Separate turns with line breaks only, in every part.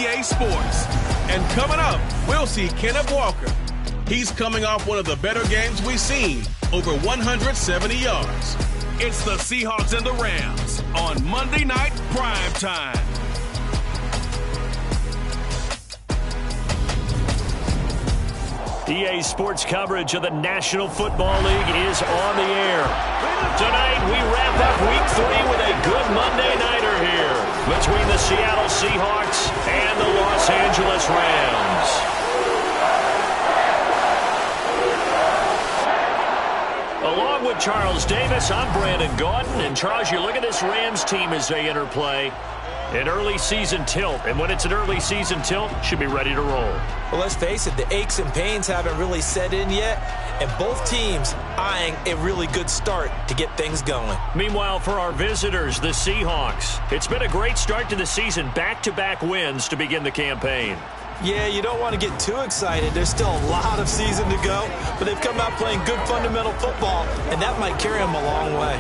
EA Sports. And coming up, we'll see Kenneth Walker. He's coming off one of the better games we've seen, over 170 yards. It's the Seahawks and the Rams on Monday Night Prime Time.
EA Sports coverage of the National Football League is on the air. Tonight, we wrap up Week 3 with a good Monday nighter here between the Seattle Seahawks and the Los Angeles Rams. Along with Charles Davis, I'm Brandon Gaudin. And Charles, you look at this Rams team as they interplay. An early season tilt, and when it's an early season tilt, should be ready to roll.
Well, let's face it, the aches and pains haven't really set in yet, and both teams eyeing a really good start to get things going.
Meanwhile, for our visitors, the Seahawks, it's been a great start to the season, back-to-back wins to begin the campaign.
Yeah, you don't want to get too excited. There's still a lot of season to go, but they've come out playing good fundamental football, and that might carry them a long way.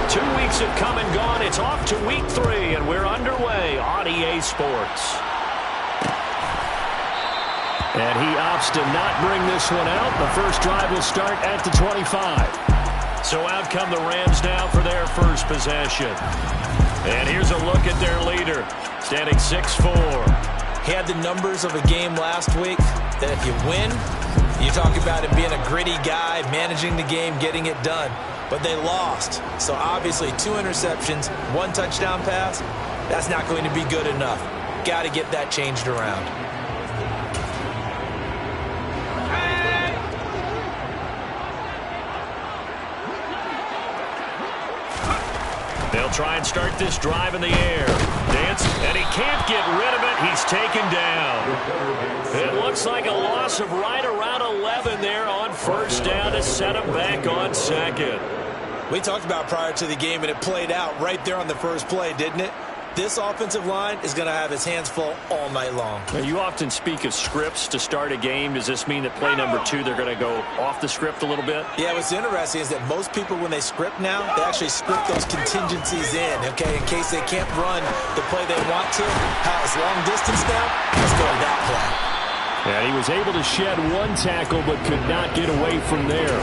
2 weeks have come and gone. It's off to Week 3, and we're underway on EA Sports. And he opts to not bring this one out. The first drive will start at the 25. So out come the Rams now for their first possession. And here's a look at their leader, standing 6'4".
He had the numbers of a game last week that if you win, you talk about him being a gritty guy, managing the game, getting it done. But they lost. So obviously 2 interceptions, 1 touchdown pass, that's not going to be good enough. Got to get that changed around.
They'll try and start this drive in the air. Dance, and he can't get rid of it. He's taken down. It looks like a loss of right around 11 there on first down to set him back on second.
We talked about prior to the game, and it played out right there on the first play, didn't it? This offensive line is going to have his hands full all night long.
Now, you often speak of scripts to start a game. Does this mean that play number 2, they're going to go off the script a little bit?
Yeah, what's interesting is that most people, when they script now, they actually script those contingencies in, okay, in case they can't run the play they want to. How it's long distance now, let's go to that play.
And he was able to shed 1 tackle but could not get away from there.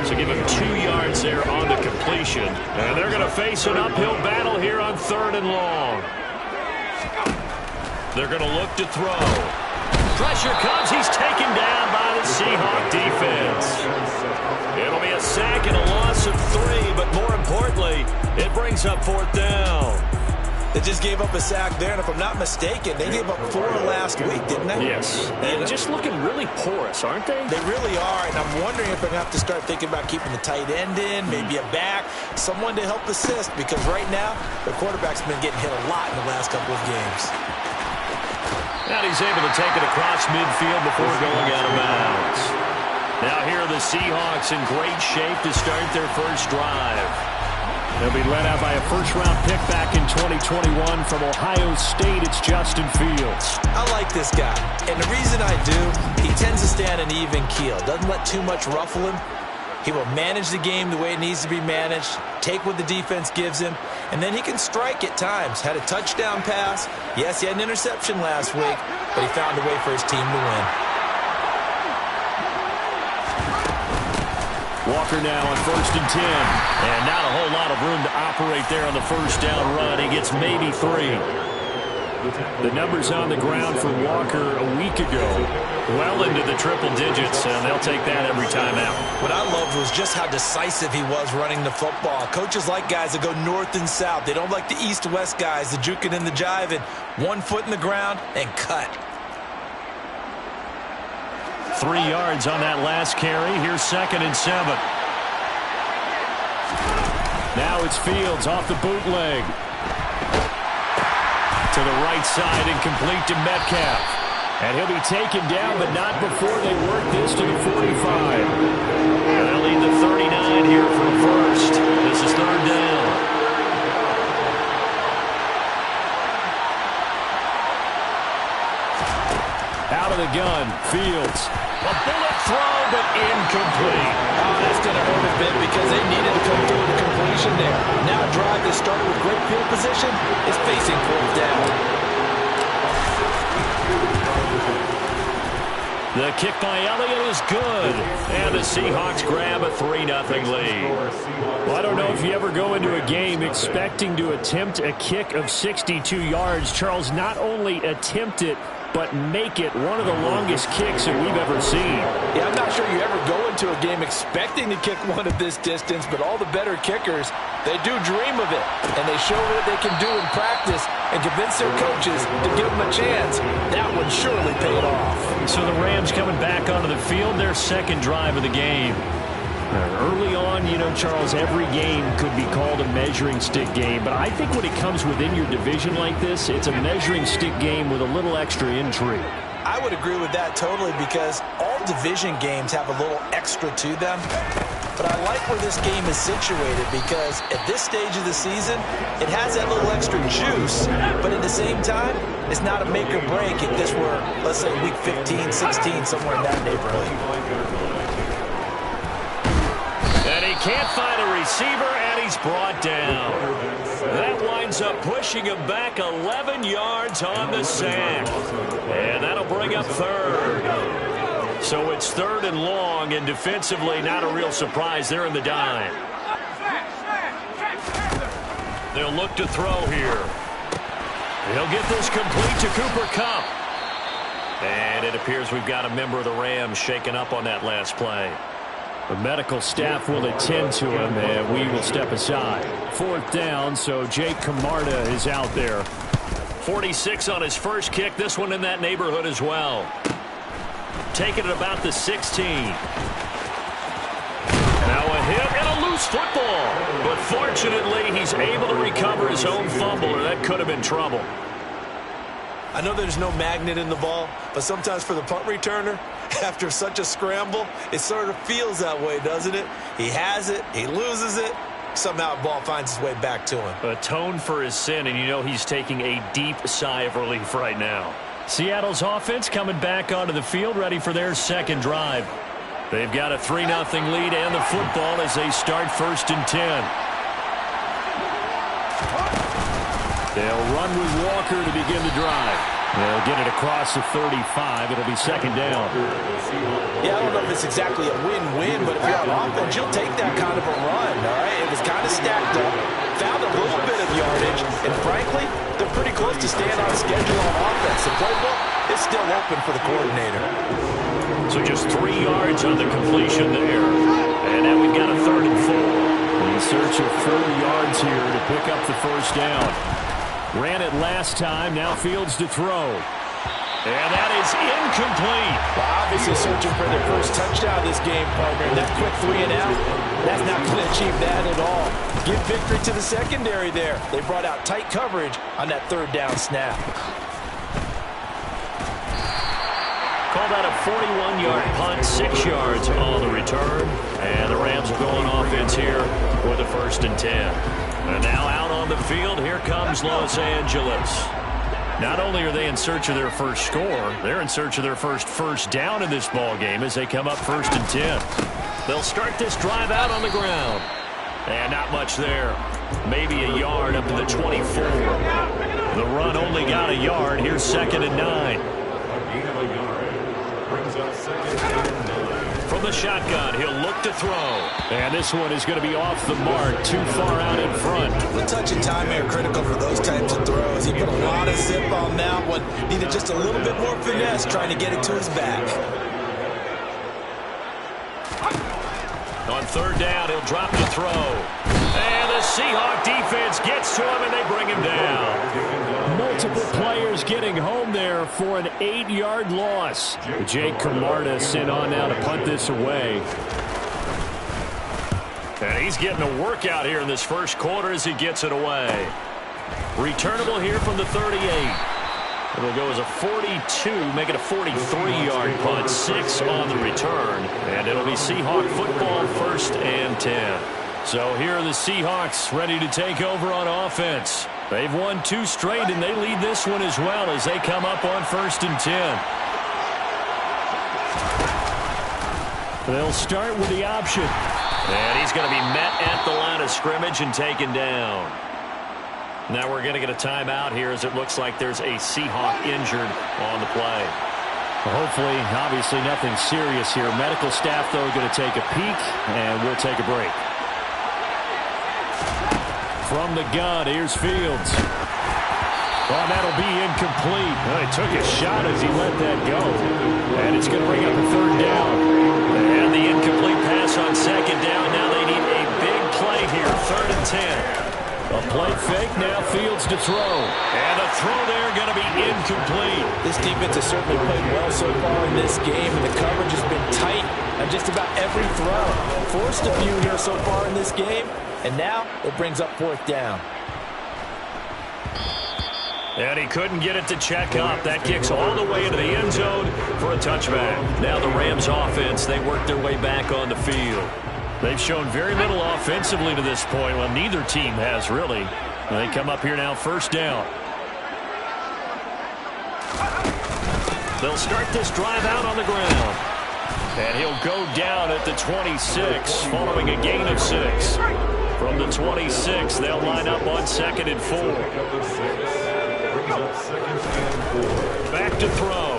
So give him 2 yards there on the completion. And they're going to face an uphill battle here on 3rd and long. They're going to look to throw. Pressure comes. He's taken down by the Seahawk defense. It'll be a sack and a loss of 3, but more importantly, it brings up 4th down.
They just gave up a sack there, and if I'm not mistaken, they gave up 4 last week, didn't they?
Yes. And just looking really porous, aren't they?
They really are, and I'm wondering if they're going to have to start thinking about keeping the tight end in, maybe a back, someone to help assist, because right now, the quarterback's been getting hit a lot in the last couple of games.
And he's able to take it across midfield before going out of bounds. Now here are the Seahawks in great shape to start their first drive. They'll be led out by a first-round pick back in 2021 from Ohio State. It's Justin Fields.
I like this guy, and the reason I do, he tends to stay on an even keel. Doesn't let too much ruffle him. He will manage the game the way it needs to be managed, take what the defense gives him, and then he can strike at times. Had a touchdown pass. Yes, he had an interception last week, but he found a way for his team to win.
Walker now on 1st and 10. And not a whole lot of room to operate there on the first down run. He gets maybe 3. The numbers on the ground for Walker a week ago, well into the triple digits, and they'll take that every time out.
What I loved was just how decisive he was running the football. Coaches like guys that go north and south. They don't like the east-west guys, the juking and the jiving. 1 foot in the ground and cut.
3 yards on that last carry. Here's 2nd and 7. Now it's Fields off the bootleg. To the right side and complete to Metcalf. And he'll be taken down, but not before they work this to the 45. And they'll lead the 39 here for a first. This is third down. Out of the gun, Fields. A bullet throw, but incomplete.
Oh, that's going to hurt a bit because they needed to come through the completion there. Now a drive that started with great field position is facing fourth down.
The kick by Elliott is good. And the Seahawks grab a 3-0 lead. Well, I don't know if you ever go into a game expecting to attempt a kick of 62 yards. Charles, not only attempt it, but make it one of the longest kicks that we've ever seen.
Yeah, I'm not sure you ever go into a game expecting to kick one of this distance, but all the better kickers, they do dream of it, and they show what they can do in practice and convince their coaches to give them a chance. That one surely paid off.
So the Rams coming back onto the field, their second drive of the game. Early on, you know, Charles, every game could be called a measuring stick game, but I think when it comes within your division like this, it's a measuring stick game with a little extra intrigue.
I would agree with that totally because all division games have a little extra to them. But I like where this game is situated because at this stage of the season, it has that little extra juice, but at the same time, it's not a make or break if this were, let's say, week 15, 16, somewhere in that neighborhood.
And he can't find a receiver, and he's brought down. That winds up pushing him back 11 yards on the sack. And that'll bring up third. So it's third and long, and defensively, not a real surprise. They're in the dime. They'll look to throw here. He'll get this complete to Cooper Kupp. And it appears we've got a member of the Rams shaken up on that last play. The medical staff will attend to him, and we will step aside. Fourth down, so Jake Camarda is out there. 46 on his first kick. This one in that neighborhood as well. Taking it about the 16. Now a hit and a loose football. But fortunately, he's able to recover his own fumble, or that could have been trouble.
I know there's no magnet in the ball, but sometimes for the punt returner, after such a scramble, it sort of feels that way, doesn't it? He has it, he loses it, somehow the ball finds its way back to him.
Atone for his sin, and you know he's taking a deep sigh of relief right now. Seattle's offense coming back onto the field, ready for their second drive. They've got a 3-0 lead and the football as they start first and 10. They'll run with Walker to begin the drive. They'll get it across the 35. It'll be second down.
Yeah, I don't know if it's exactly a win-win, but if you're on offense, you'll take that kind of a run, all right? It was kind of stacked up, found a little bit of yardage, and frankly, they're pretty close to staying on schedule on offense. The playbook is still open for the coordinator.
So just 3 yards on the completion there. And now we've got a third and 4. In search of 4 yards here to pick up the first down. Ran it last time, now Fields to throw. And that is incomplete.
Well, obviously searching for their first touchdown this game, partner. And that quick 3 and out, that's not going to achieve that at all. Give victory to the secondary there. They brought out tight coverage on that third down snap.
Called out a 41-yard punt, 6 yards on the return. And the Rams are going offense here with a first and 10. And now out on the field, here comes Los Angeles. Not only are they in search of their first score, they're in search of their first down in this ball game as they come up first and 10. They'll start this drive out on the ground. And not much there. Maybe a yard up to the 24. The run only got a yard. Here's second and 9. From the shotgun, he'll look to throw. And this one is going to be off the mark, too far out in front.
The touch and timing are critical for those types of throws. He put a lot of zip on that one. Needed just a little bit more finesse trying to get it to his back.
On third down, he'll drop to throw. And the Seahawk defense gets to him, and they bring him down. Multiple players getting home there for an 8-yard loss. Jake Camarda sent on now to punt this away. And he's getting a workout here in this first quarter as he gets it away. Returnable here from the 38. It'll go as a 42, make it a 43-yard punt, 6 on the return, and it'll be Seahawk football, 1st and 10. So here are the Seahawks ready to take over on offense. They've won 2 straight, and they lead this one as well as they come up on 1st and 10. They'll start with the option. And he's going to be met at the line of scrimmage and taken down. Now we're going to get a timeout here as it looks like there's a Seahawk injured on the play.
Well, hopefully, obviously nothing serious here. Medical staff, though, are going to take a peek, and we'll take a break. From the gun, here's Fields. Oh, that'll be incomplete. Well, he took a shot as he let that go. And it's going to bring up a 3rd down.
And the incomplete pass on 2nd down. Now they need a big play here, 3rd and 10.
A play fake, now Fields to throw.
And the throw there going to be incomplete.
This defense has certainly played well so far in this game, and the coverage has been tight on just about every throw. Forced a few here so far in this game, and now it brings up 4th down.
And he couldn't get it to check up. That kicks all the way into the end zone for a touchback. Now the Rams offense, they work their way back on the field. They've shown very little offensively to this point. Well, neither team has really. They come up here now, 1st down. They'll start this drive out on the ground. And he'll go down at the 26 following a gain of 6. From the 26, they'll line up on 2nd and 4. Back to throw.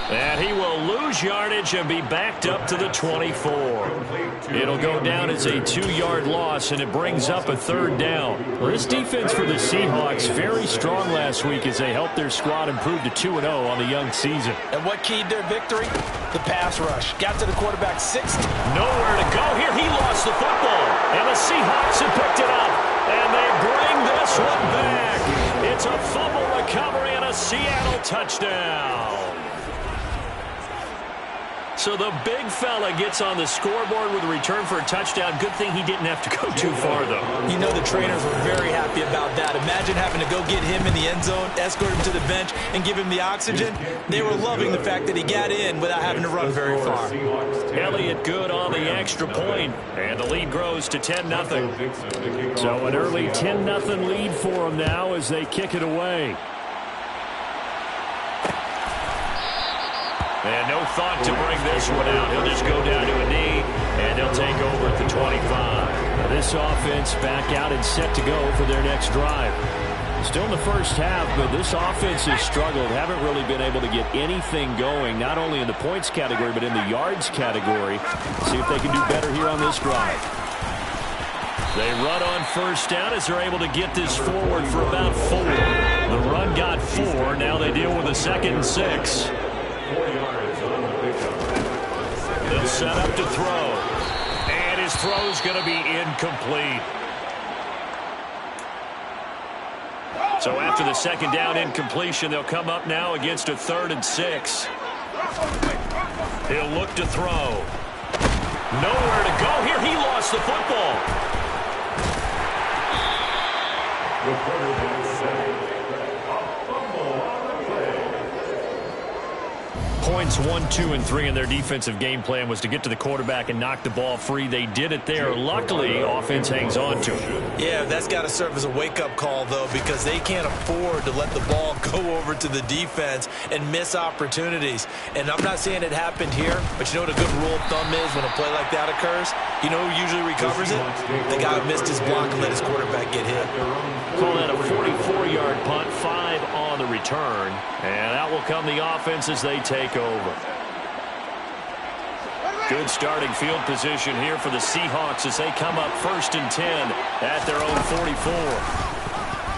And he will lose yardage and be backed up to the 24. It'll go down as a 2-yard loss, and it brings up a 3rd down.
Well, this defense for the Seahawks, very strong last week as they helped their squad improve to 2-0 on the young season.
And what keyed their victory? The pass rush. Got to the quarterback 6th.
Nowhere to go here. He lost the football. And the Seahawks have picked it up. And they bring this one back. It's a fumble recovery and a Seattle touchdown. So the big fella gets on the scoreboard with a return for a touchdown. Good thing he didn't have to go too far, though.
You know the trainers were very happy about that. Imagine having to go get him in the end zone, escort him to the bench, and give him the oxygen. They were loving the fact that he got in without having to run very far.
Elliott good on the extra point, and the lead grows to 10-0.
So an early 10-0 lead for them now as they kick it away.
And no thought to bring this one out. He'll just go down to a knee, and they'll take over at the 25.
Now this offense back out and set to go for their next drive. Still in the first half, but this offense has struggled. Haven't really been able to get anything going, not only in the points category, but in the yards category. See if they can do better here on this drive.
They run on 1st down as they're able to get this forward for about 4. The run got 4. Now they deal with a 2nd and 6. They'll set up to throw. And his throw's going to be incomplete. So after the 2nd down incompletion, they'll come up now against a 3rd and 6. He'll look to throw. Nowhere to go here. He lost the football. Points 1, 2, and 3 in their defensive game plan was to get to the quarterback and knock the ball free. They did it there. Luckily, offense hangs on to it.
Yeah, that's got to serve as a wake-up call, though, because they can't afford to let the ball go over to the defense and miss opportunities. And I'm not saying it happened here, but you know what a good rule of thumb is when a play like that occurs? You know who usually recovers it? The guy who missed his block and let his quarterback get hit.
Call that a 44-yard punt, 5 on the return. And out will come the offense as they take over. Good starting field position here for the Seahawks as they come up 1st and 10 at their own 44.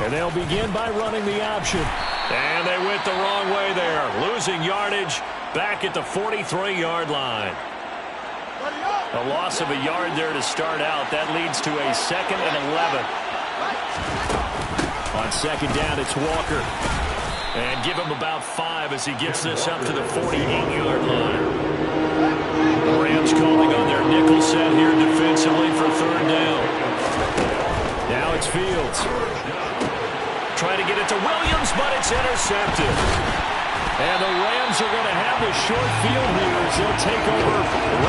And they'll begin by running the option.
And they went the wrong way there, losing yardage back at the 43-yard line. A loss of a yard there to start out. That leads to a 2nd and 11.
On 2nd down, it's Walker.
And give him about 5 as he gets this up to the 48-yard line. The Rams calling on their nickel set here defensively for 3rd down.
Now it's Fields.
intercepted.
And the Rams are going to have the short field here as they'll take over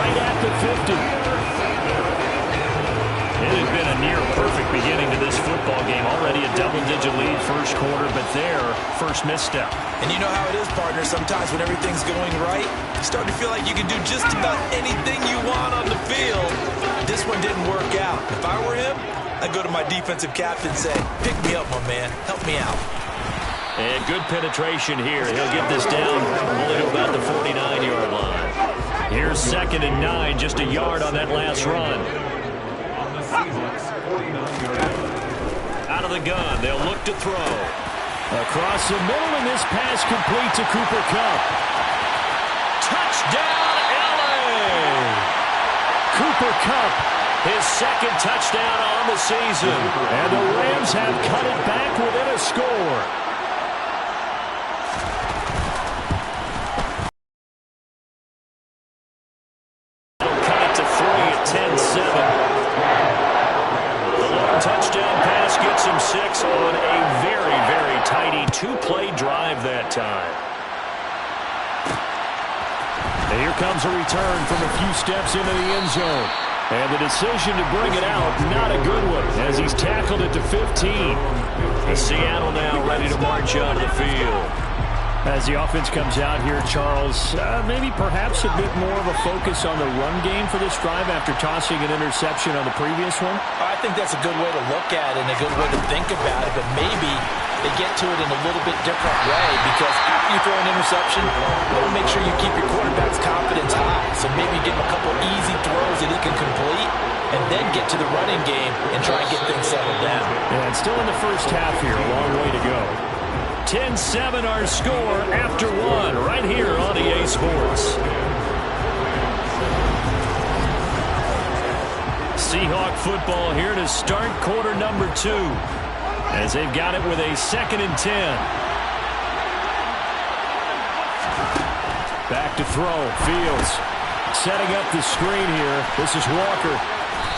right at the 50.
It had been a near-perfect beginning to this football game. Already a double-digit lead first quarter, but their first misstep.
And you know how it is, partner. Sometimes when everything's going right, you start to feel like you can do just about anything you want on the field. This one didn't work out. If I were him, I'd go to my defensive captain and say, pick me up, my man. Help me out.
And good penetration here. He'll get this down only to about the 49-yard line. Here's 2nd and 9, just a yard on that last run. Out of the gun, they'll look to throw.
Across the middle, and this pass complete to Cooper Kupp.
Touchdown, LA!
Cooper Kupp,
his 2nd touchdown on the season.
And the Rams have cut it back within a score.
They'll cut it to 3 at 10-7. Touchdown pass gets him 6 on a very, very tidy 2-play drive that time.
And here comes a return from a few steps into the end zone. And the decision to bring it out, not a good one, as he's tackled it to 15.
The Seattle now ready to march out of the field.
As the offense comes out here, Charles, maybe perhaps a bit more of a focus on the run game for this drive after tossing an interception on the previous one?
I think that's a good way to look at it and a good way to think about it, but maybe they get to it in a little bit different way because after you throw an interception, you want to make sure you keep your quarterback's confidence high. So maybe give him a couple easy throws that he can complete and then get to the running game and try and get things settled down.
And still in the first half here, a long way to go.
10-7 our score after 1 right here on EA Sports. Seahawk football here to start quarter number 2 as they've got it with a 2nd and 10.
Back to throw. Fields setting up the screen here. This is Walker.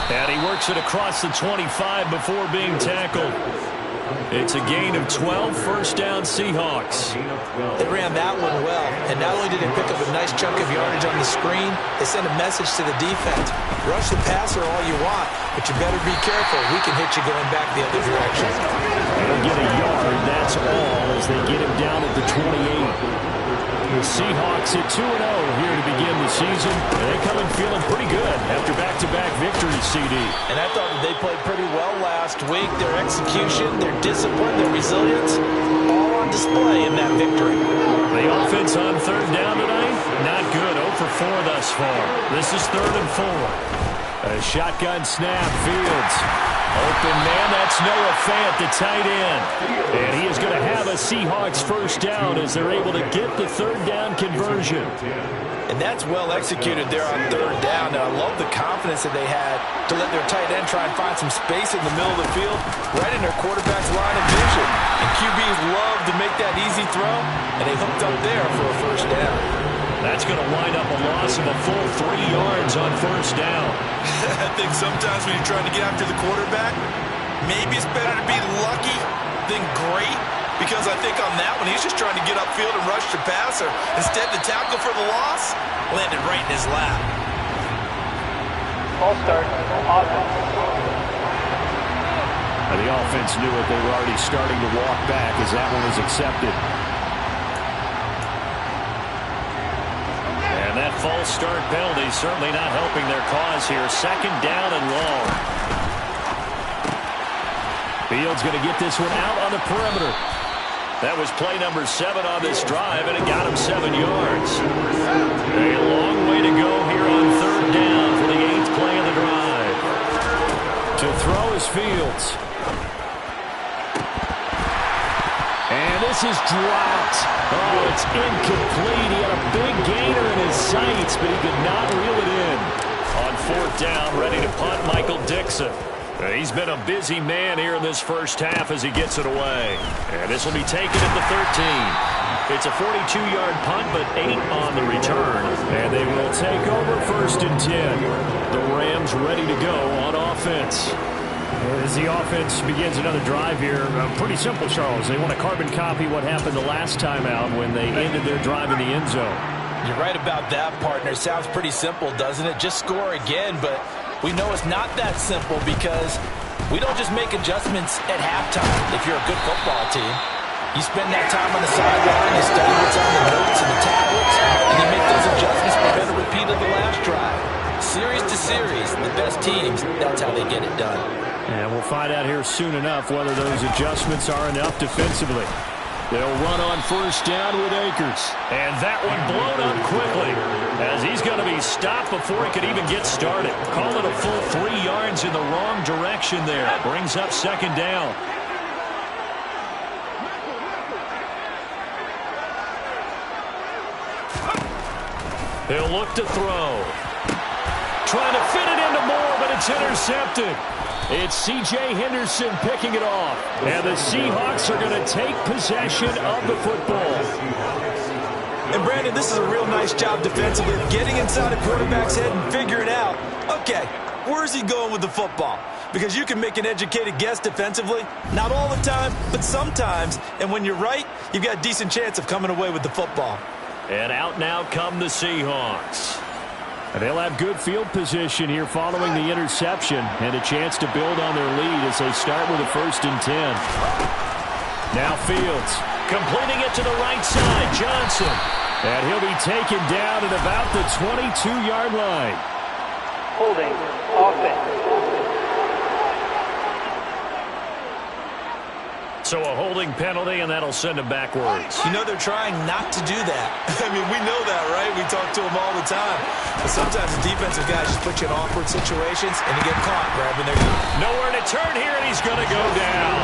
And he works it across the 25 before being tackled. It's a gain of 12, first down Seahawks.
They ran that one well, and not only did they pick up a nice chunk of yardage on the screen, they sent a message to the defense. Rush the passer all you want, but you better be careful. We can hit you going back the other direction.
They'll get a yard, that's all, as they get him down at the 28. The Seahawks at 2-0 here to begin the season. They come in feeling pretty good after back-to-back victories, CD.
And I thought that they played pretty well last week. Their execution, their discipline, their resilience, all on display in that victory.
The offense on 3rd down tonight, not good. 0 for 4 thus far. This is 3rd and 4.
A shotgun snap, Fields.
Open man, that's Noah Fant, the tight end.
And he is going to have a Seahawks first down as they're able to get the 3rd down conversion.
And that's well executed there on 3rd down. And I love the confidence that they had to let their tight end try and find some space in the middle of the field, right in their quarterback's line of vision. And QBs love to make that easy throw, and they hooked up there for a first down.
That's going to wind up a loss of a full 3 yards on first down.
I think sometimes when you're trying to get after the quarterback, maybe it's better to be lucky than great, because I think on that one, he's just trying to get upfield and rush the passer. Instead, the tackle for the loss landed right in his lap.
Ball start. Offense.
And the offense knew it. They were already starting to walk back as that one was accepted.
And that false start penalty certainly not helping their cause here. 2nd down and long.
Fields going to get this one out on the perimeter.
That was play number 7 on this drive, and it got him 7 yards. A long way to go here on 3rd down for the 8th play of the drive.
To throw is Fields. And this is dropped. Oh, it's incomplete. He had a big gainer in his sights, but he could not reel it in.
On 4th down, ready to punt, Michael Dixon. He's been a busy man here in this first half as he gets it away. And this will be taken at the 13. It's a 42-yard punt, but 8 on the return.
And they will take over 1st and 10. The Rams ready to go on offense. As the offense begins another drive here, pretty simple, Charles. They want to carbon copy what happened the last time out when they ended their drive in the end zone.
You're right about that, partner. Sounds pretty simple, doesn't it? Just score again, but we know it's not that simple because we don't just make adjustments at halftime if you're a good football team. You spend that time on the sideline, you study what's on the notes and the tablets, and you make those adjustments to prevent a repeat of the last drive. Series to series, the best teams, that's how they get it done.
And we'll find out here soon enough whether those adjustments are enough defensively. They'll run on first down with Akers. And that one blown up quickly as he's going to be stopped before he could even get started. Call it a full 3 yards in the wrong direction there. Brings up second down. He'll look to throw. Trying to fit it into Moore, but it's intercepted. It's C.J. Henderson picking it off. And the Seahawks are going to take possession of the football.
And, Brandon, this is a real nice job defensively of getting inside a quarterback's head and figuring out, okay, where's he going with the football? Because you can make an educated guess defensively. Not all the time, but sometimes. And when you're right, you've got a decent chance of coming away with the football.
And out now come the Seahawks.
They'll have good field position here following the interception and a chance to build on their lead as they start with a 1st and 10. Now Fields completing it to the right side. Johnson. And he'll be taken down at about the 22-yard line.
Holding offense.
So a holding penalty, and that'll send him backwards.
You know they're trying not to do that. I mean, we know that, right? We talk to them all the time. But sometimes the defensive guys just put you in awkward situations, and you get caught grabbing their knee.
Nowhere to turn here, and he's going to go down.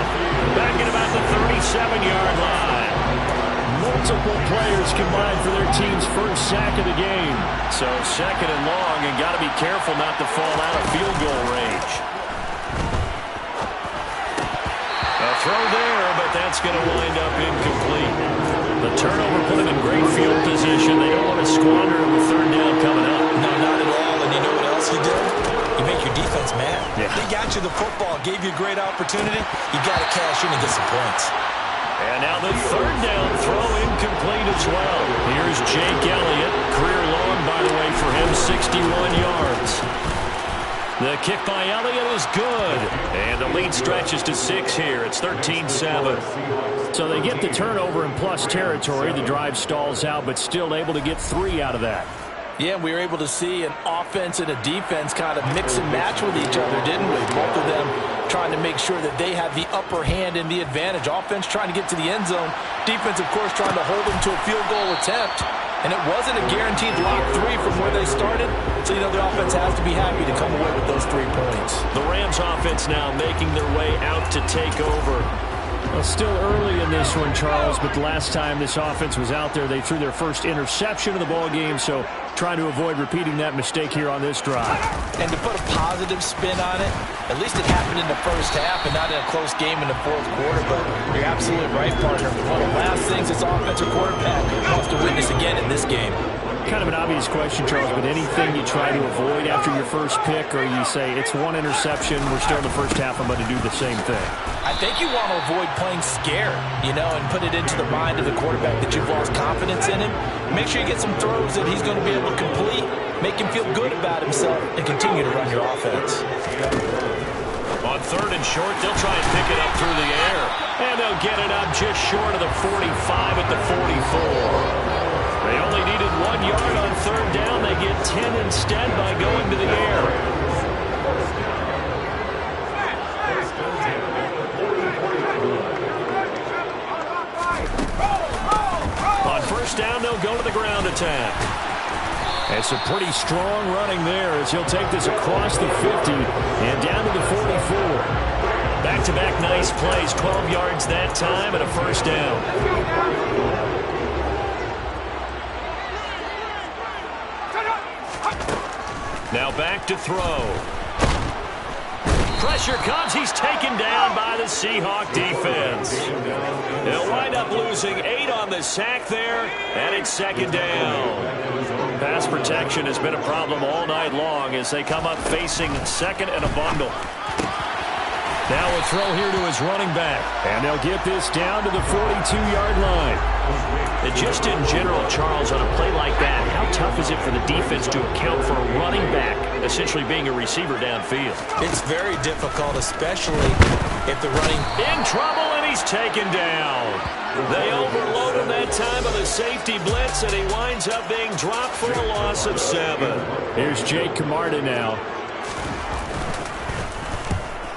Back at about the 37-yard line.
Multiple players combined for their team's first sack of the game.
So 2nd and long, and got to be careful not to fall out of field goal range. A throw there, but that's going to wind up incomplete. The turnover put him in great field position. They don't want to squander him with 3rd down coming up.
No, not at all. And you know what else he did? You make your defense mad.
Yeah.
They got you the football, gave you a great opportunity. You got to cash in and get some points.
And now the 3rd down throw incomplete as well. Here's Jake Elliott. Career long, by the way, for him, 61 yards. The kick by Elliott is good. And the lead stretches to 6 here. It's 13-7.
So they get the turnover in plus territory. The drive stalls out, but still able to get 3 out of that.
Yeah, we were able to see an offense and a defense kind of mix and match with each other, didn't we? Both of them trying to make sure that they have the upper hand and the advantage. Offense trying to get to the end zone. Defense, of course, trying to hold them to a field goal attempt. And it wasn't a guaranteed lock 3 from where they started. So, you know, the offense has to be happy to come away with those 3 points.
The Rams offense now making their way out to take over.
Well, still early in this one, Charles, but the last time this offense was out there, they threw their first interception of the ball game, so trying to avoid repeating that mistake here on this drive.
And to put a positive spin on it, at least it happened in the first half and not in a close game in the 4th quarter, but you're absolutely right, partner. One of the last things this offensive quarterback wants to witness again in this game.
Kind of an obvious question, Charles, but anything you try to avoid after your first pick, or you say it's 1 interception, we're still in the first half, I'm going to do the same thing?
I think you want to avoid playing scared, you know, and put it into the mind of the quarterback that you've lost confidence in him. Make sure you get some throws that he's going to be able to complete, make him feel good about himself, and continue to run your offense.
On 3rd and short, they'll try and pick it up through the air. And they'll get it up just short of the 45 at the 44. They only needed 1 yard on 3rd down. They get 10 instead by going to the air. On 1st down, they'll go to the ground attack. It's a pretty strong running there as he'll take this across the 50 and down to the 44. Back-to-back nice plays, 12 yards that time and a 1st down. Now back to throw. Pressure comes. He's taken down by the Seahawk defense. They'll wind up losing 8 on the sack there, and it's 2nd down. Pass protection has been a problem all night long as they come up facing 2nd and a bundle.
Now a throw here to his running back. And they'll get this down to the 42-yard line.
And just in general, Charles, on a play like that, how tough is it for the defense to account for a running back essentially being a receiver downfield?
It's very difficult, especially if the running...
In trouble, and he's taken down. They overload him that time of the safety blitz, and he winds up being dropped for a loss of 7.
Here's Jake Camarda now.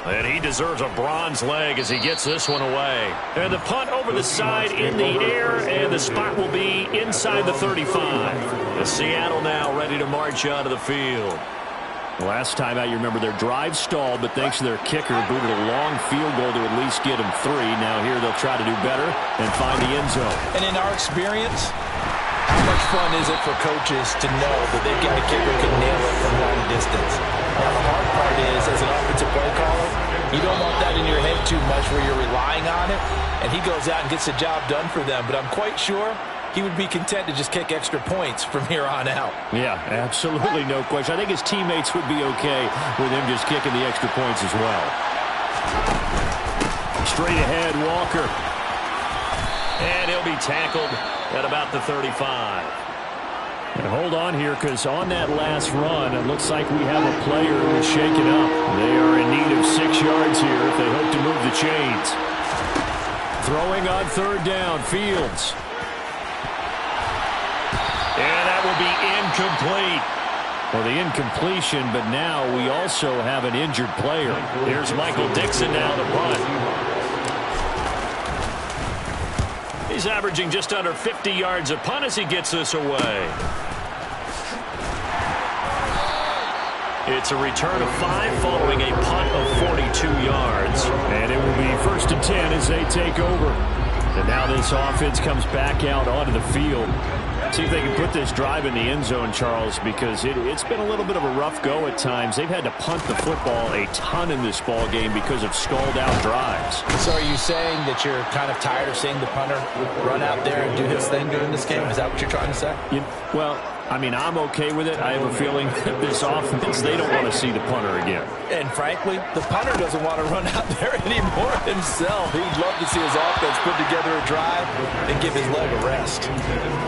And he deserves a bronze leg as he gets this one away. And the punt over the side in the air, and the spot will be inside the 35. The Seattle now ready to march onto the field.
Last time out, you remember their drive stalled, but thanks to their kicker, booted a long field goal to at least get them 3. Now here they'll try to do better and find the end zone.
And in our experience, how much fun is it for coaches to know that they've got a kicker who can nail it from long distance? Now, the hard part is, as an offensive play caller, you don't want that in your head too much where you're relying on it, and he goes out and gets the job done for them. But I'm quite sure he would be content to just kick extra points from here on out.
Yeah, absolutely no question. I think his teammates would be okay with him just kicking the extra points as well. Straight ahead, Walker.
And he'll be tackled at about the 35.
And hold on here, because on that last run, it looks like we have a player who's shaken up. They are in need of 6 yards here if they hope to move the chains. Throwing on 3rd down, Fields.
And that will be incomplete.
Well, the incompletion, but now we also have an injured player.
Here's Michael Dixon now to punt. He's averaging just under 50 yards a punt as he gets this away. It's a return of 5 following a punt of 42 yards.
And it will be 1st and 10 as they take over. And now this offense comes back out onto the field. See if they can put this drive in the end zone, Charles, because it's been a little bit of a rough go at times. They've had to punt the football a ton in this ball game because of stalled-out drives.
So are you saying that you're kind of tired of seeing the punter run out there and do his thing during this game? Is that what you're trying to say?
Well, I mean, I'm okay with it. I have a feeling that this offense, they don't want to see the punter again.
And frankly, the punter doesn't want to run out there anymore himself. He'd love to see his offense put together a drive and give his leg a rest.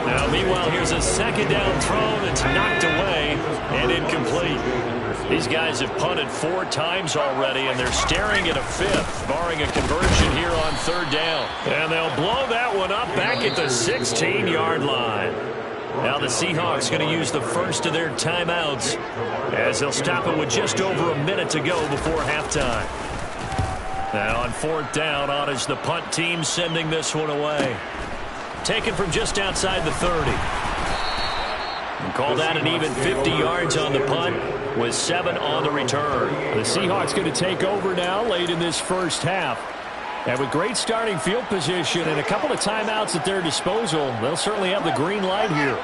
Now, meanwhile, here's a 2nd down throw that's knocked away and incomplete. These guys have punted 4 times already, and they're staring at a 5th, barring a conversion here on 3rd down. And they'll blow that one up back at the 16-yard line. Now the Seahawks going to use the first of their timeouts as they'll stop it with just over a minute to go before halftime. Now on 4th down, on is the punt team sending this one away. Taken from just outside the 30. And call that an even 50 yards on the punt with 7 on the return.
The Seahawks going to take over now late in this first half. And with great starting field position and a couple of timeouts at their disposal, they'll certainly have the green light here.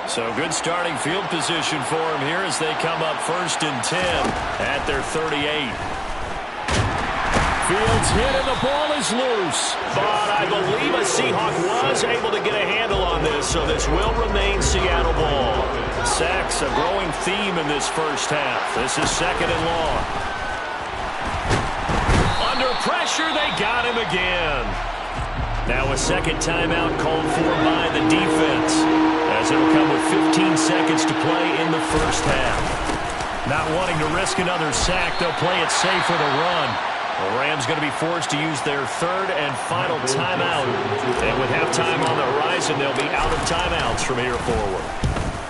So good starting field position for them here as they come up 1st and 10 at their 38.
Fields hit and the ball is loose.
But I believe a Seahawk was able to get a handle on this, so this will remain Seattle ball. Sacks, a growing theme in this first half. This is 2nd and long. Under pressure, they got him again. Now a 2nd timeout called for by the defense, as it'll come with 15 seconds to play in the first half. Not wanting to risk another sack, they'll play it safe with a run. The Rams going to be forced to use their 3rd and final timeout. And with halftime on the horizon, they'll be out of timeouts from here forward.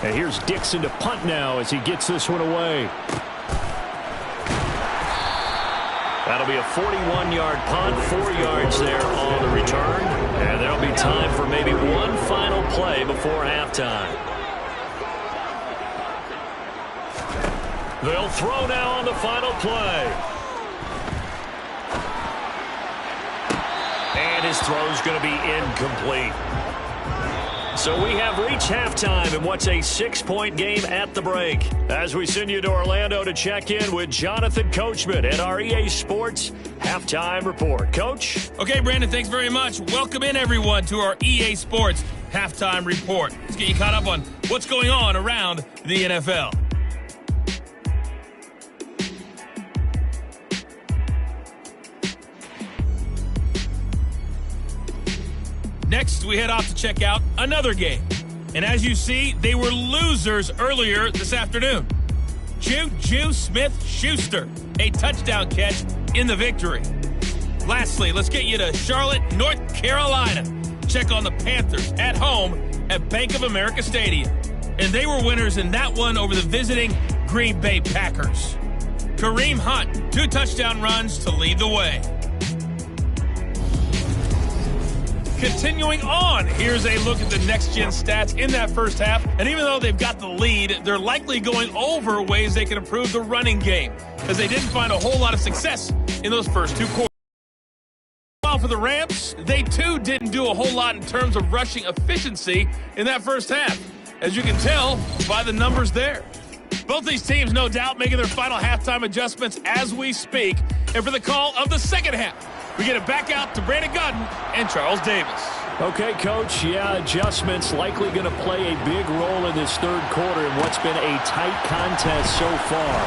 And here's Dixon to punt now as he gets this one away.
That'll be a 41-yard punt, 4 yards there on the return. And there'll be time for maybe one final play before halftime. They'll throw now on the final play. And his throw's going to be incomplete. So we have reached halftime in what's a 6-point game at the break. As we send you to Orlando to check in with Jonathan Coachman at our EA Sports Halftime Report. Coach?
Okay, Brandon, thanks very much. Welcome in, everyone, to our EA Sports Halftime Report. Let's get you caught up on what's going on around the NFL. Next, we head off to check out another game. And as you see, they were losers earlier this afternoon. Juju Smith-Schuster, a touchdown catch in the victory. Lastly, let's get you to Charlotte, North Carolina. Check on the Panthers at home at Bank of America Stadium. And they were winners in that one over the visiting Green Bay Packers. Kareem Hunt, 2 touchdown runs to lead the way. Continuing on, here's a look at the next-gen stats in that first half. And even though they've got the lead, they're likely going over ways they can improve the running game, because they didn't find a whole lot of success in those first 2 quarters. While for the Rams, they too didn't do a whole lot in terms of rushing efficiency in that first half, as you can tell by the numbers there. Both these teams, no doubt, making their final halftime adjustments as we speak. And for the call of the second half, we get it back out to Brandon Godden and Charles Davis.
Okay, Coach, adjustments likely going to play a big role in this third quarter in what's been a tight contest so far.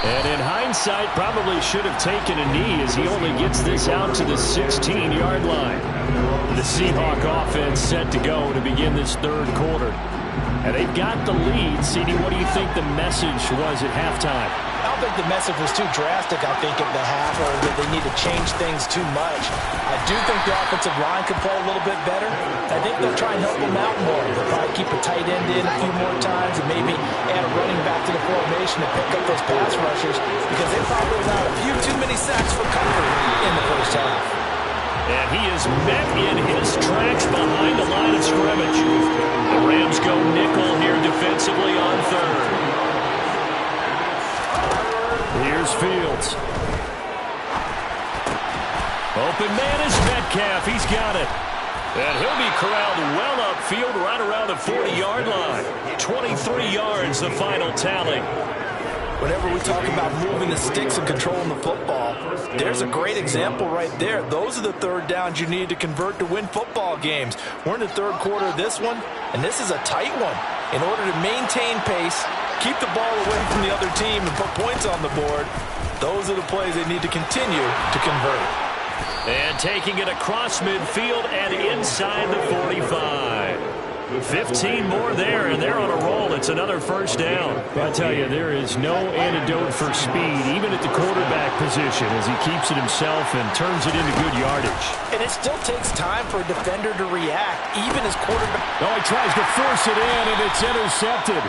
And in hindsight, probably should have taken a knee as he only gets this out to the 16-yard line. The Seahawk offense set to go to begin this third quarter. And they've got the lead. CD, what do you think the message was at halftime?
I don't think the message was too drastic, I think, at the half, or that they need to change things too much. I do think the offensive line could play a little bit better. I think they'll try and help them out more. They'll probably keep a tight end in a few more times and maybe add a running back to the formation to pick up those pass rushers, because they probably allowed a few too many sacks for comfort in the first half.
And he is met in his tracks behind the line of scrimmage. The Rams go nickel here defensively on third.
Here's Fields.
Open man is Metcalf. He's got it. And he'll be corralled well upfield right around the 40-yard line. 23 yards, the final tally.
Whenever we talk about moving the sticks and controlling the football, there's a great example right there. Those are the third downs you need to convert to win football games. We're in the third quarter of this one, and this is a tight one. In order to maintain pace, keep the ball away from the other team, and put points on the board, those are the plays they need to continue to convert.
And taking it across midfield and inside the 45. 15 more there, and they're on a roll. It's another first down.
I tell you, there is no antidote for speed, even at the quarterback position, as he keeps it himself and turns it into good yardage.
And it still takes time for a defender to react, even as quarterback.
Oh, he tries to force it in, and it's intercepted.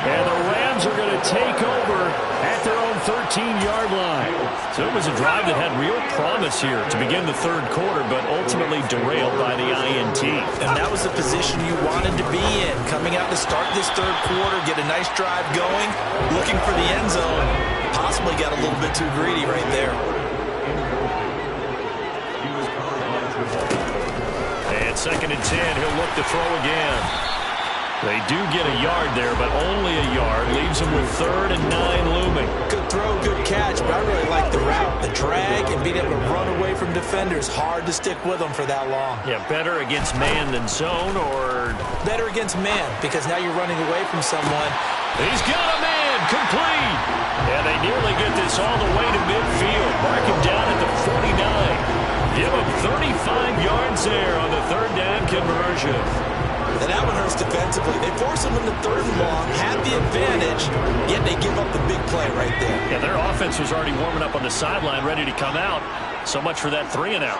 And the Rams are going to take over at their own 13-yard line. So it was a drive that had real promise here to begin the third quarter, but ultimately derailed by the INT.
And that was the position you wanted to be in. Coming out to start this third quarter, get a nice drive going, looking for the end zone. Possibly got a little bit too greedy right there.
And 2nd and 10, he'll look to throw again. They do get a yard there, but only a yard. Leaves them with 3rd and 9 looming.
Good throw, good catch, but I really like the route. The drag and being able to run away from defenders. Hard to stick with them for that long.
Yeah, better against man than zone, or?
Better against man, because now you're running away from someone.
He's got a man, complete. And they nearly get this all the way to midfield. Mark him down at the 49. Give him 35 yards there on the 3rd down conversion.
And that one hurts defensively. They force them into 3rd and long, had the advantage, yet they give up the big play right there.
Yeah, their offense was already warming up on the sideline, ready to come out. So much for that 3 and out.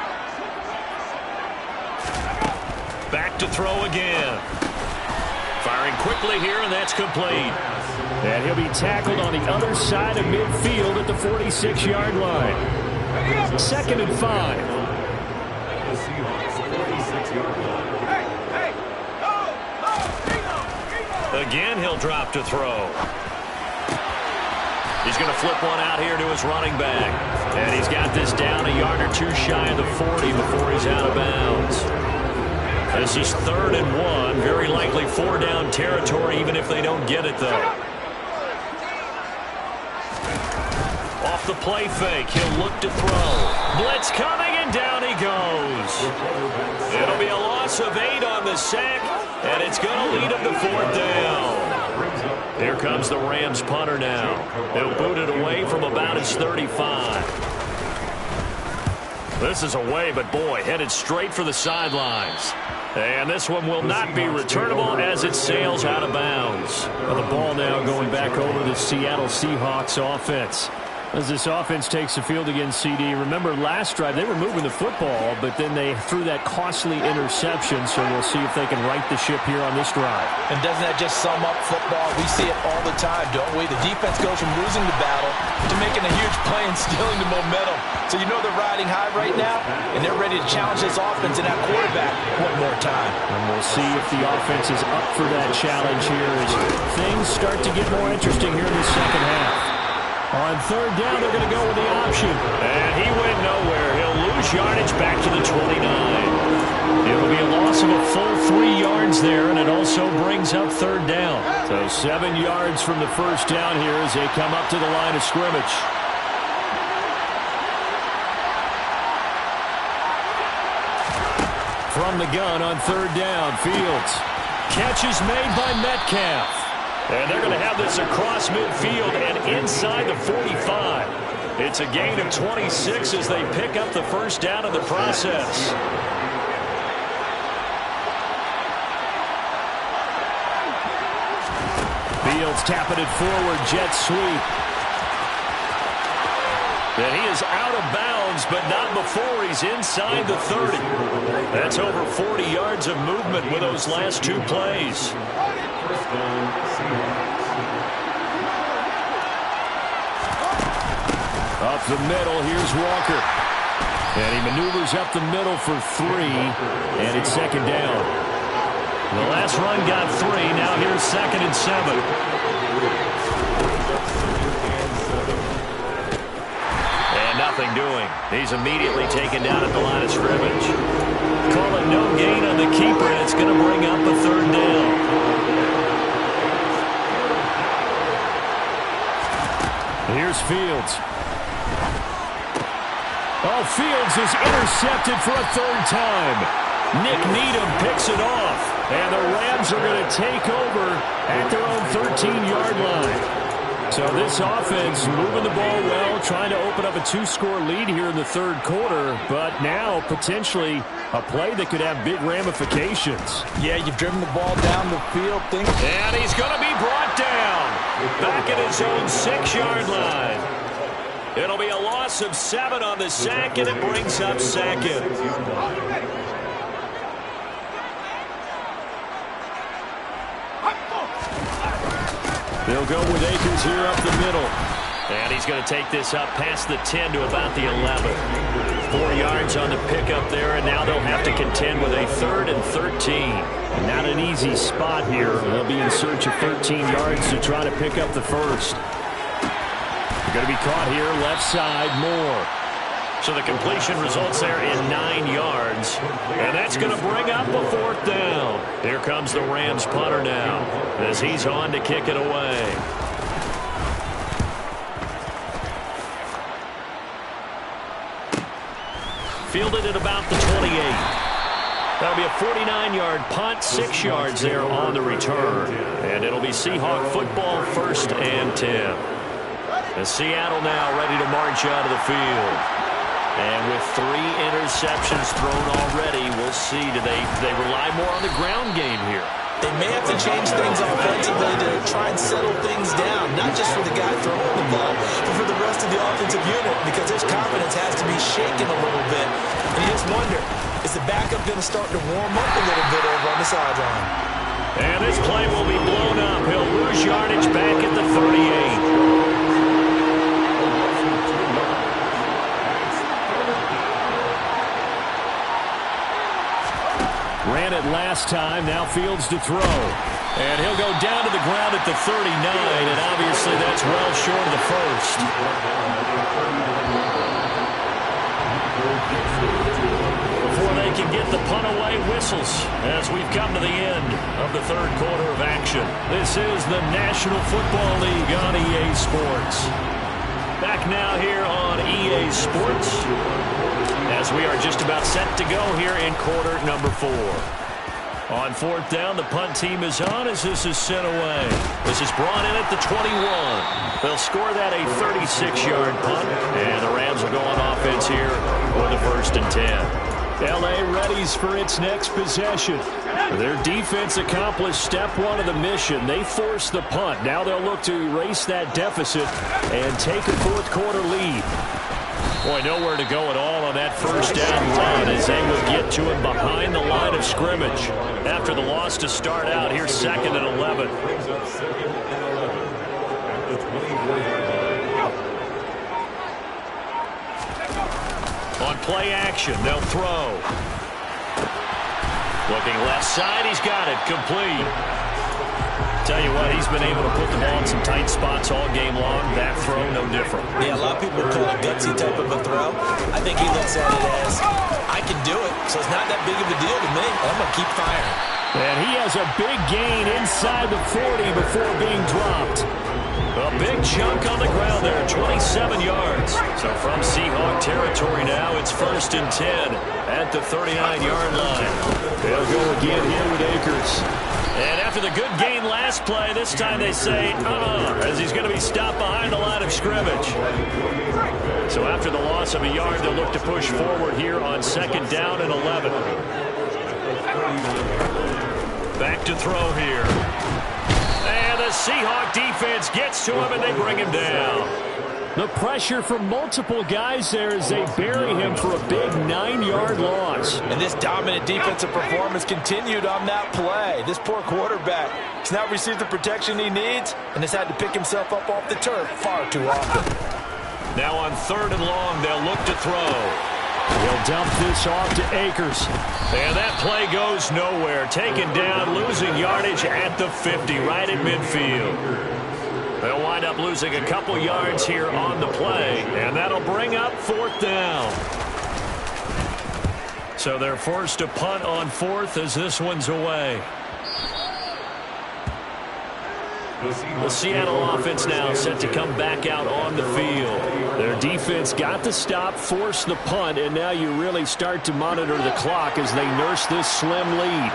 Back to throw again. Firing quickly here, and that's complete.
And he'll be tackled on the other side of midfield at the 46-yard line. 2nd and 5.
Again, he'll drop to throw. He's going to flip one out here to his running back. And he's got this down a yard or 2 shy of the 40 before he's out of bounds. This is 3rd and 1. Very likely 4 down territory, even if they don't get it, though. Off the play fake, he'll look to throw. Blitz coming, and down he goes. It'll be a loss of 8 on the sack, and it's going to lead him to 4th down. Here comes the Rams punter now. He'll boot it away from about his 35. This is away, but boy, headed straight for the sidelines. And this one will not be returnable as it sails out of bounds.
Well, the ball now going back over the Seattle Seahawks offense. As this offense takes the field against CD, remember last drive they were moving the football, but then they threw that costly interception, so we'll see if they can right the ship here on this drive.
And doesn't that just sum up football? We see it all the time, don't we? The defense goes from losing the battle to making a huge play and stealing the momentum. So you know they're riding high right now, and they're ready to challenge this offense and that quarterback one more time.
And we'll see if the offense is up for that challenge here as things start to get more interesting here in the second half. On third down, they're going to go with the option.
And he went nowhere. He'll lose yardage back to the 29. It'll be a loss of a full 3 yards there, and it also brings up third down.
So 7 yards from the first down here as they come up to the line of scrimmage. From the gun on third down, Fields. Catch is made by Metcalf.
And they're going to have this across midfield and inside the 45. It's a gain of 26 as they pick up the first down in the process.
Fields tapping it forward, jet sweep.
And he is out of bounds, but not before he's inside the 30. That's over 40 yards of movement with those last 2 plays.
Up the middle, here's Walker. And he maneuvers up the middle for 3, and it's second down.
The last run got 3, now here's 2nd and 7. And nothing doing. He's immediately taken down at the line of scrimmage. Call it no gain on the keeper, and it's going to bring up a third down.
Here's Fields. Oh, Fields is intercepted for a 3rd time. Nick Needham picks it off. And the Rams are going to take over at their own 13-yard line. So this offense moving the ball well, trying to open up a 2-score lead here in the 3rd quarter, but now potentially a play that could have big ramifications.
Yeah, you've driven the ball down the field.
And he's going to be brought down back at his own 6-yard line. It'll be a loss of 7 on the sack, and it brings up 2nd.
They'll go with Akers here up the middle.
And he's going to take this up past the 10 to about the 11. 4 yards on the pickup there, and now they'll have to contend with a 3rd and 13.
Not an easy spot here. They'll be in search of 13 yards to try to pick up the first. They're going to be caught here, left side, Moore.
So the completion results there in 9 yards. And that's going to bring up a 4th down. Here comes the Rams punter now as he's on to kick it away. Fielded at about the 28. That'll be a 49-yard punt, 6 yards there on the return. And it'll be Seahawk football, 1st and 10. And Seattle now ready to march out of the field. And with 3 interceptions thrown already, we'll see. Do they rely more on the ground game here?
They may have to change things offensively to try and settle things down, not just for the guy throwing the ball, but for the rest of the offensive unit, because his confidence has to be shaken a little bit. And you just wonder, is the backup going to start to warm up a little bit over on the sideline?
And this play will be blown up. He'll lose yardage back at the 38.
Ran it last time, now Fields to throw. And he'll go down to the ground at the 39, and obviously that's well short of the first. Before they can get the punt away, whistles as we've come to the end of the 3rd quarter of action. This is the National Football League on EA Sports. Back now here on EA Sports as we are just about set to go here in quarter number 4.
On fourth down, the punt team is on as this is sent away. This is brought in at the 21. They'll score that a 36-yard punt, and the Rams will go on offense here for the 1st and 10.
L.A. readies for its next possession. Their defense accomplished step one of the mission. They forced the punt. Now they'll look to erase that deficit and take a fourth-quarter lead. Boy, nowhere to go at all on that first down run as they would get to him behind the line of scrimmage. After the loss to start out, here's 2nd and 11. On play action, they'll throw. Looking left side, he's got it, complete. Tell you what, he's been able to put the ball in some tight spots all game long. That throw, no different.
Yeah, a lot of people call it a gutsy type of a throw. I think he looks at it as, I can do it, so it's not that big of a deal to me. I'm going to keep firing.
And he has a big gain inside the 40 before being dropped.
A big chunk on the ground there, 27 yards. So from Seahawk territory now, it's 1st and 10 at the 39-yard line.
They'll go again here with Akers.
And after the good gain last play, this time they say, as he's going to be stopped behind the line of scrimmage. So after the loss of a yard, they'll look to push forward here on 2nd down and 11. Back to throw here. And the Seahawk defense gets to him, and they bring him down.
The pressure from multiple guys there as they bury him for a big 9-yard loss.
And this dominant defensive performance continued on that play. This poor quarterback has not received the protection he needs and has had to pick himself up off the turf far too often.
Now on 3rd and long, they'll look to throw.
He'll dump this off to Akers.
And that play goes nowhere. Taken down, losing yardage at the 50, right at midfield. They'll wind up losing a couple yards here on the play, and that'll bring up 4th down. So they're forced to punt on 4th as this one's away. The Seattle offense now set to come back out on the field.
Their defense got the stop, forced the punt, and now you really start to monitor the clock as they nurse this slim lead.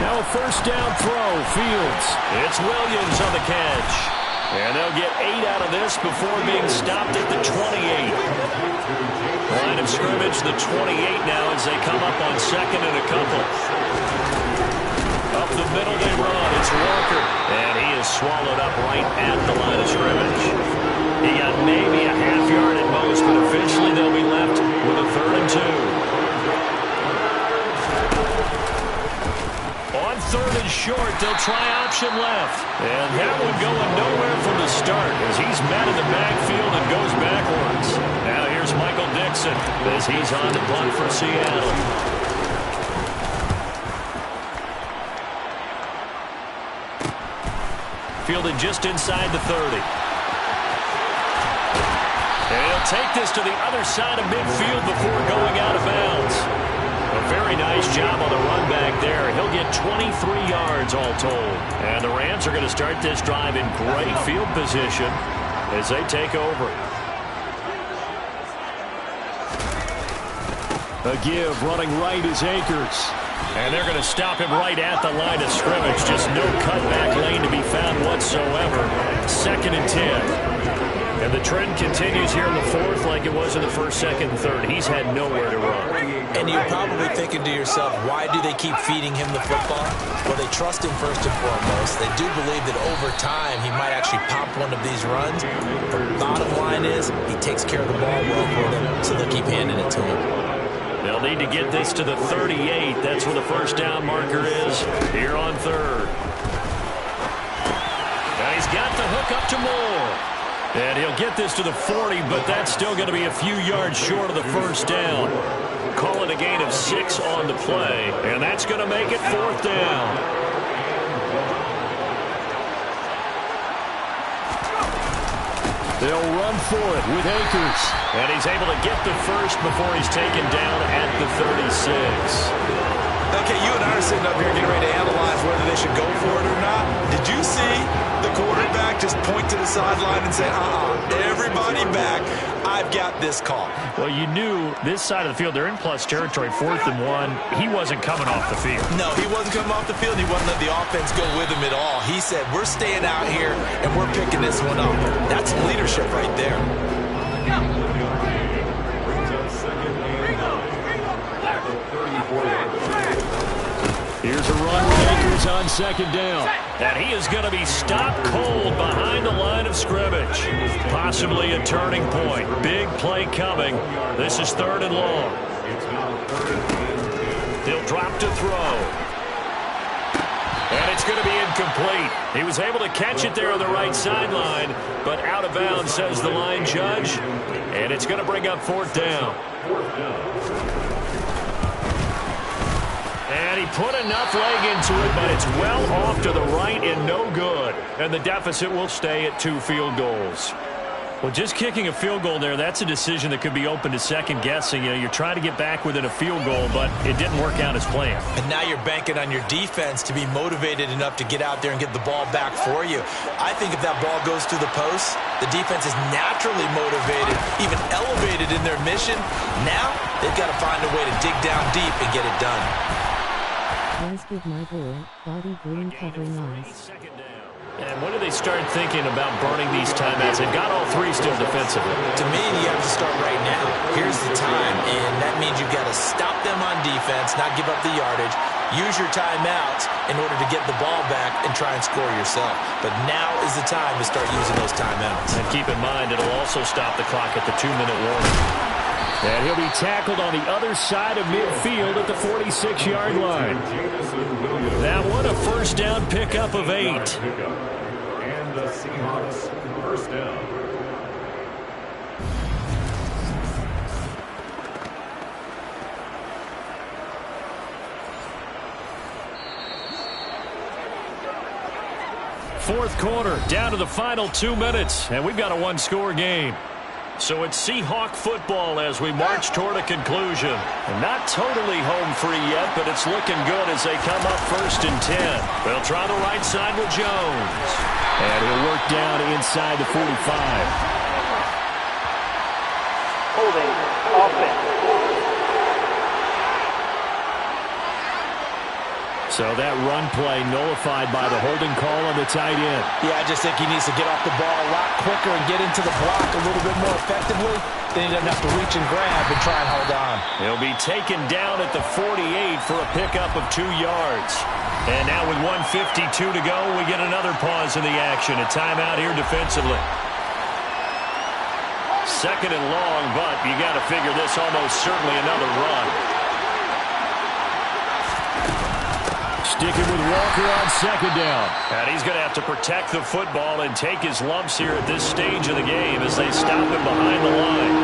Now a 1st down throw, Fields.
It's Williams on the catch. And they'll get 8 out of this before being stopped at the 28. Line of scrimmage, the 28 now as they come up on 2nd and a couple. Up the middle they run, it's Walker. And he is swallowed up right at the line of scrimmage. He got maybe a half yard at most, but officially they'll be left with a 3rd and 2. On 3rd and short, they'll try option left. And that one going nowhere from the start as he's met in the backfield and goes backwards. Now here's Michael Dixon as he's on the punt for Seattle. Fielded just inside the 30. And he'll take this to the other side of midfield before going out of bounds. A very nice job on the run back there. He'll get 23 yards all told. And the Rams are going to start this drive in great field position as they take over.
A give, running right is Akers.
And they're going to stop him right at the line of scrimmage. Just no cutback lane to be found whatsoever. 2nd and 10. And the trend continues here in the 4th like it was in the 1st, 2nd, and 3rd. He's had nowhere to run.
And you're probably thinking to yourself, why do they keep feeding him the football? Well, they trust him first and foremost. They do believe that over time he might actually pop one of these runs. But the bottom line is he takes care of the ball well for them, so they'll keep handing it to him.
They'll need to get this to the 38. That's where the 1st down marker is here on 3rd. Now he's got the hook up to Moore. And he'll get this to the 40, but that's still going to be a few yards short of the 1st down. Call it a gain of 6 on the play, and that's going to make it 4th down.
They'll run for it with Akers.
And he's able to get the first before he's taken down at the 36.
Okay, you and I are sitting up here getting ready to analyze whether they should go for it or not. Did you see the quarterback just point to the sideline and say, everybody back. I've got this call.
Well, you knew this side of the field, they're in plus territory, 4th and 1. He wasn't coming off the field.
No, he wasn't coming off the field. He wasn't letting the offense go with him at all. He said, we're staying out here, and we're picking this one up. That's leadership right there.
Here's a run with Akers on 2nd down. And he is going to be stopped cold behind the line of scrimmage. Possibly a turning point. Big play coming. This is 3rd and long. He'll drop to throw. And it's going to be incomplete. He was able to catch it there on the right sideline, but out of bounds, says the line judge. And it's going to bring up 4th down. And he put enough leg into it, but it's well off to the right and no good. And the deficit will stay at 2 field goals. Well, just kicking a field goal there, that's a decision that could be open to second guessing. You know, you're trying to get back within a field goal, but it didn't work out as planned.
And now you're banking on your defense to be motivated enough to get out there and get the ball back for you. I think if that ball goes through the post, the defense is naturally motivated, even elevated in their mission. Now they've got to find a way to dig down deep and get it done.
Rest with my ball, body green covering eyes.
And when do they start thinking about burning these timeouts? They've got all 3 still defensively.
To me, you have to start right now. Here's the time, and that means you've got to stop them on defense, not give up the yardage, use your timeouts in order to get the ball back and try and score yourself. But now is the time to start using those timeouts.
And keep in mind, it'll also stop the clock at the 2-minute warning. And he'll be tackled on the other side of midfield at the 46-yard line. That one, a 1st down pickup of 8.
And the Seahawks 1st down.
Fourth quarter, down to the final 2 minutes, and we've got a 1-score game. So it's Seahawk football as we march toward a conclusion. And not totally home free yet, but it's looking good as they come up 1st and 10. They'll try the right side with Jones. And he'll work down inside the 45.
Holding offense.
So that run play nullified by the holding call on the tight end.
Yeah, I just think he needs to get off the ball a lot quicker and get into the block a little bit more effectively. Then he doesn't have to reach and grab and try and hold on.
He'll be taken down at the 48 for a pickup of 2 yards. And now with 1:52 to go, we get another pause in the action. A timeout here defensively. 2nd and long, but you got to figure this almost certainly another run. Sticking with Walker on 2nd down. And he's going to have to protect the football and take his lumps here at this stage of the game as they stop him behind the line.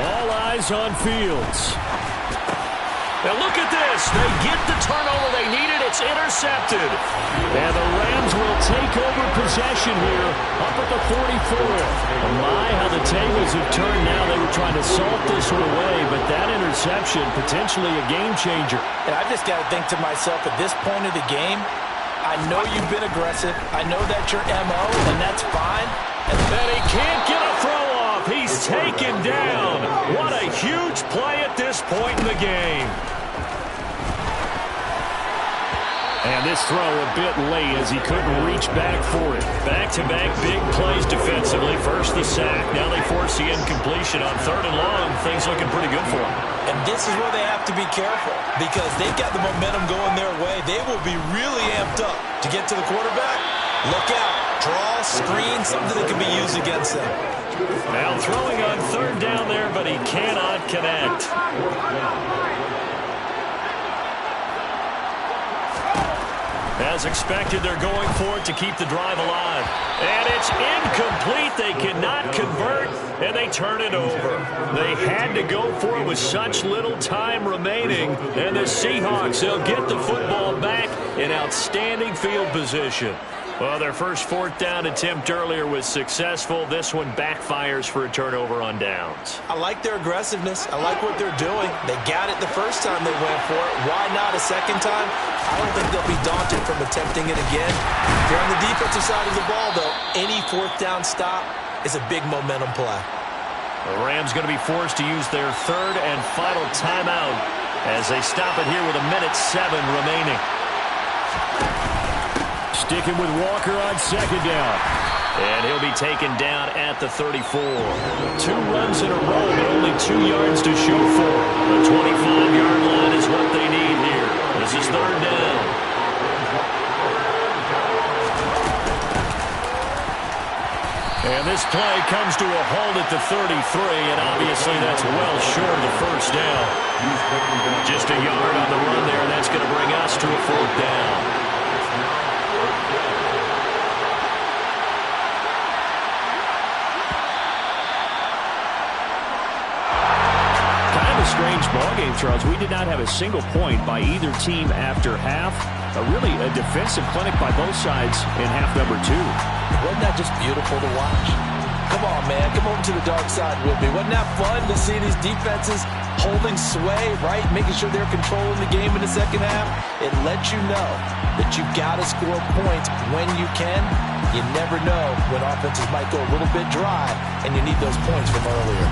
All eyes on Fields. Now look at this. They get the turnover they needed. It's intercepted. And the Rams will take over possession here up at the 44. Oh my, how the tables have turned now. They were trying to salt this one away, but that interception, potentially a game changer.
And I just got to think to myself, at this point of the game, I know you've been aggressive. I know that's your MO, and that's fine.
And he can't get a throw off. He's taken down. What a huge play at this point in the game. And this throw a bit late as he couldn't reach back for it. Back-to-back big plays defensively. First the sack. Now they force the incompletion on 3rd and long. Things looking pretty good for them.
And this is where they have to be careful because they've got the momentum going their way. They will be really amped up to get to the quarterback. Look out. Draw, screen, something that can be used against them.
Now throwing on 3rd down there, but he cannot connect. As expected, they're going for it to keep the drive alive. And it's incomplete. They cannot convert, and they turn it over. They had to go for it with such little time remaining. And the Seahawks, they'll get the football back in outstanding field position.
Well, their first fourth down attempt earlier was successful. This one backfires for a turnover on downs.
I like their aggressiveness. I like what they're doing. They got it the first time they went for it. Why not a second time? I don't think they'll be daunted from attempting it again. They're on the defensive side of the ball, though. Any fourth down stop is a big momentum play.
The Rams going to be forced to use their third and final timeout as they stop it here with 1:07 remaining.
Sticking with Walker on second down.
And he'll be taken down at the 34. 2 runs in a row, but only 2 yards to show for. The 25-yard line is what they need here. This is third down. And this play comes to a halt at the 33, and obviously that's well short of the first down. Just a yard on the run there, and that's going to bring us to a fourth down.
Strange ball game, Charles. We did not have a single point by either team after half. Really a defensive clinic by both sides in half number 2.
Wasn't that just beautiful to watch? Come on, man. Come over to the dark side with me. Wasn't that fun to see these defenses holding sway, right? Making sure they're controlling the game in the second half. It lets you know that you've got to score points when you can. You never know when offenses might go a little bit dry, and you need those points from earlier.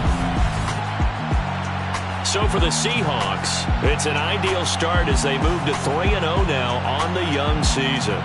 So for the Seahawks, it's an ideal start as they move to 3-0 now on the young season.